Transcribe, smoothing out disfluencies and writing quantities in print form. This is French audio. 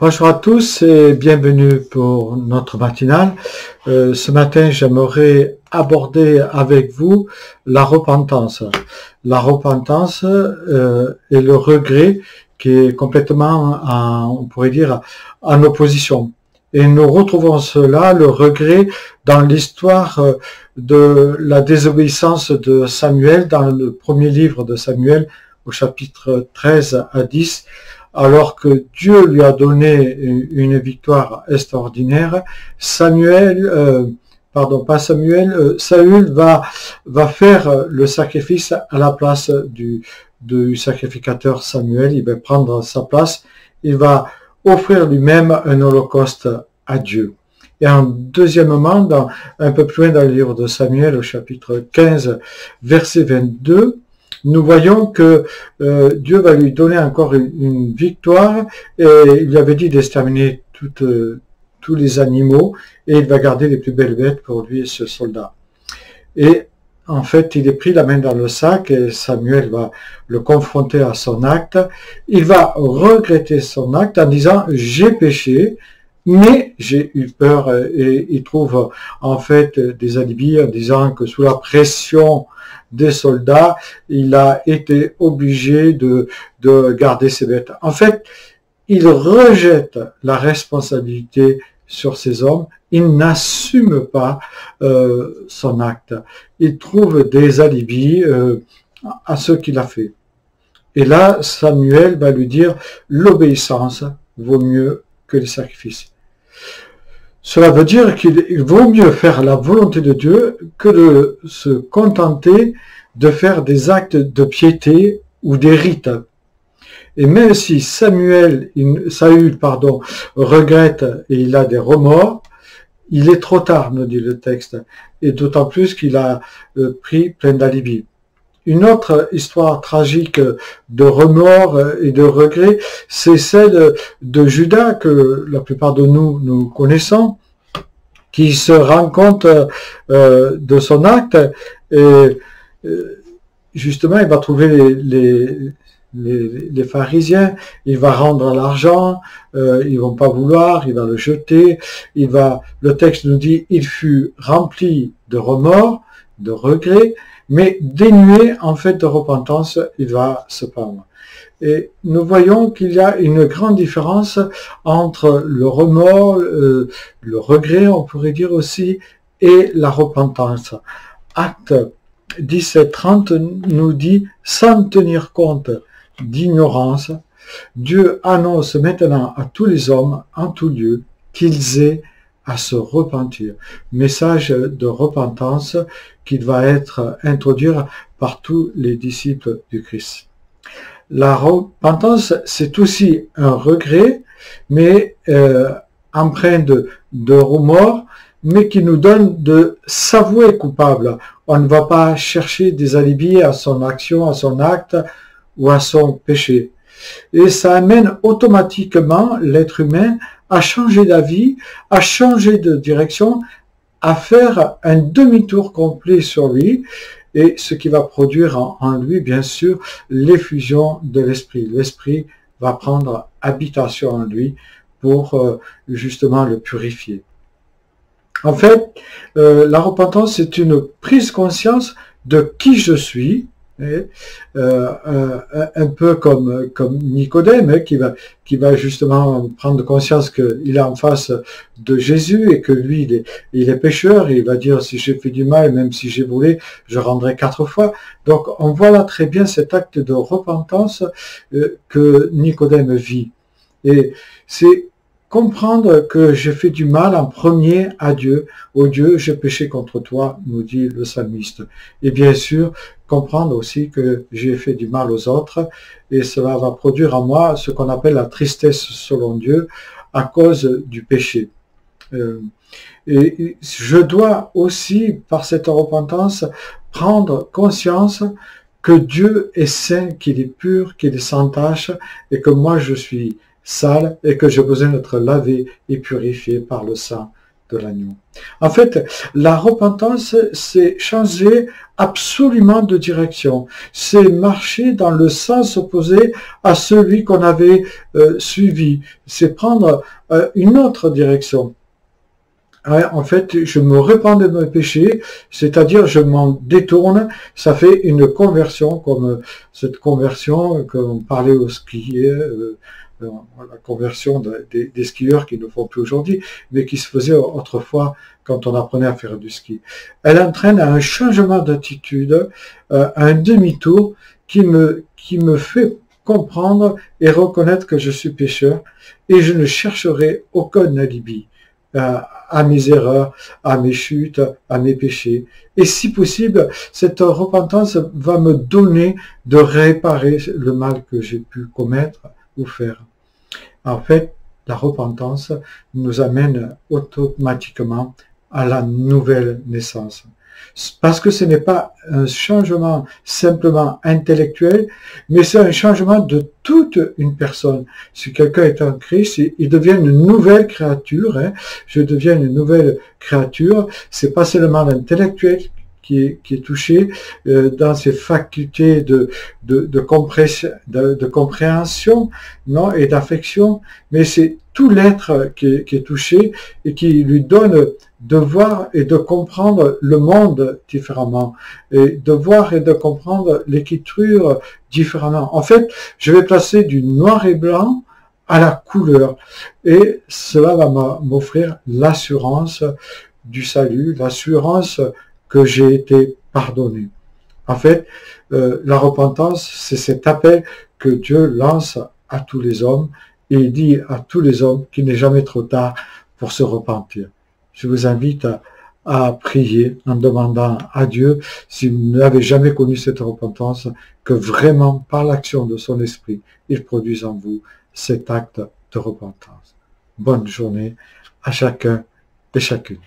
Bonjour à tous et bienvenue pour notre matinale. Ce matin, j'aimerais aborder avec vous la repentance. La repentance et le regret qui est complètement, on pourrait dire, en opposition. Et nous retrouvons cela, le regret, dans l'histoire de la désobéissance de Samuel, dans le premier livre de Samuel, au chapitre 13 à 10, alors que Dieu lui a donné une victoire extraordinaire, Saül va faire le sacrifice à la place du sacrificateur Samuel. Il va prendre sa place, il va offrir lui-même un holocauste à Dieu. Et deuxièmement, un peu plus loin dans le livre de Samuel, au chapitre 15, verset 22, nous voyons que Dieu va lui donner encore une victoire, et il lui avait dit d'exterminer tous les animaux, et il va garder les plus belles bêtes pour lui, ce soldat. Et en fait, il est pris la main dans le sac, et Samuel va le confronter à son acte. Il va regretter son acte en disant « j'ai péché », mais j'ai eu peur, et il trouve en fait des alibis en disant que sous la pression des soldats, il a été obligé de garder ses bêtes. En fait, il rejette la responsabilité sur ces hommes, il n'assume pas son acte. Il trouve des alibis à ce qu'il a fait. Et là, Samuel va lui dire, l'obéissance vaut mieux que les sacrifices. Cela veut dire qu'il vaut mieux faire la volonté de Dieu que de se contenter de faire des actes de piété ou des rites. Et même si Saül, regrette et il a des remords, il est trop tard, nous dit le texte, et d'autant plus qu'il a pris plein d'alibis. Une autre histoire tragique de remords et de regrets, c'est celle de Judas, que la plupart de nous connaissons, qui se rend compte de son acte, et justement, il va trouver les pharisiens, il va rendre l'argent, ils vont pas vouloir, il va le jeter, le texte nous dit, il fut rempli de remords, de regrets, mais dénué en fait de repentance, il va se pendre. Et nous voyons qu'il y a une grande différence entre le remords, le regret, on pourrait dire aussi, et la repentance. Acte 17:30 nous dit, sans tenir compte d'ignorance, Dieu annonce maintenant à tous les hommes, en tout lieu, qu'ils aient à se repentir. Message de repentance qui va être introduit par tous les disciples du Christ. La repentance, c'est aussi un regret, mais empreint de remords, mais qui nous donne de s'avouer coupable. On ne va pas chercher des alibis à son action, à son acte ou à son péché. Et ça amène automatiquement l'être humain à changer d'avis, à changer de direction, à faire un demi-tour complet sur lui, et ce qui va produire en lui, bien sûr, l'effusion de l'esprit. L'esprit va prendre habitation en lui pour justement le purifier. En fait, la repentance, c'est une prise conscience de qui je suis, un peu comme Nicodème, qui va justement prendre conscience qu'il est en face de Jésus et que lui, il est pécheur, et il va dire, si j'ai fait du mal, même si j'ai volé, je rendrai 4 fois. Donc, on voit là très bien cet acte de repentance que Nicodème vit. Et c'est comprendre que j'ai fait du mal en premier à Dieu. Ô Dieu, j'ai péché contre toi, nous dit le psalmiste. Et bien sûr, comprendre aussi que j'ai fait du mal aux autres, et cela va produire en moi ce qu'on appelle la tristesse selon Dieu à cause du péché. Et je dois aussi, par cette repentance, prendre conscience que Dieu est saint, qu'il est pur, qu'il est sans tache, et que moi je suis sale et que j'ai besoin d'être lavé et purifié par le sang de l'agneau. En fait, la repentance, c'est changer absolument de direction. C'est marcher dans le sens opposé à celui qu'on avait suivi. C'est prendre une autre direction. En fait, je me repens de mes péchés, c'est-à-dire je m'en détourne, ça fait une conversion, comme cette conversion qu'on parlait aux skieurs, la conversion des skieurs qui ne font plus aujourd'hui, mais qui se faisait autrefois quand on apprenait à faire du ski. Elle entraîne à un changement d'attitude, à un demi-tour qui me fait comprendre et reconnaître que je suis pécheur, et je ne chercherai aucun alibi à mes erreurs, à mes chutes, à mes péchés. Et si possible, cette repentance va me donner de réparer le mal que j'ai pu commettre ou faire. En fait, la repentance nous amène automatiquement à la nouvelle naissance. Parce que ce n'est pas un changement simplement intellectuel, mais c'est un changement de toute une personne. Si quelqu'un est en Christ, il devient une nouvelle créature. Hein. Je deviens une nouvelle créature. C'est pas seulement l'intellectuel qui est touché dans ses facultés de compréhension, non, et d'affection, mais c'est tout l'être qui est touché et qui lui donne de voir et de comprendre le monde différemment, et de voir et de comprendre l'écriture différemment. En fait, je vais passer du noir et blanc à la couleur, et cela va m'offrir l'assurance du salut, l'assurance que j'ai été pardonné. En fait, la repentance, c'est cet appel que Dieu lance à tous les hommes, et il dit à tous les hommes qu'il n'est jamais trop tard pour se repentir. Je vous invite à prier en demandant à Dieu, si vous n'avez jamais connu cette repentance, que vraiment, par l'action de son esprit, il produise en vous cet acte de repentance. Bonne journée à chacun et chacune.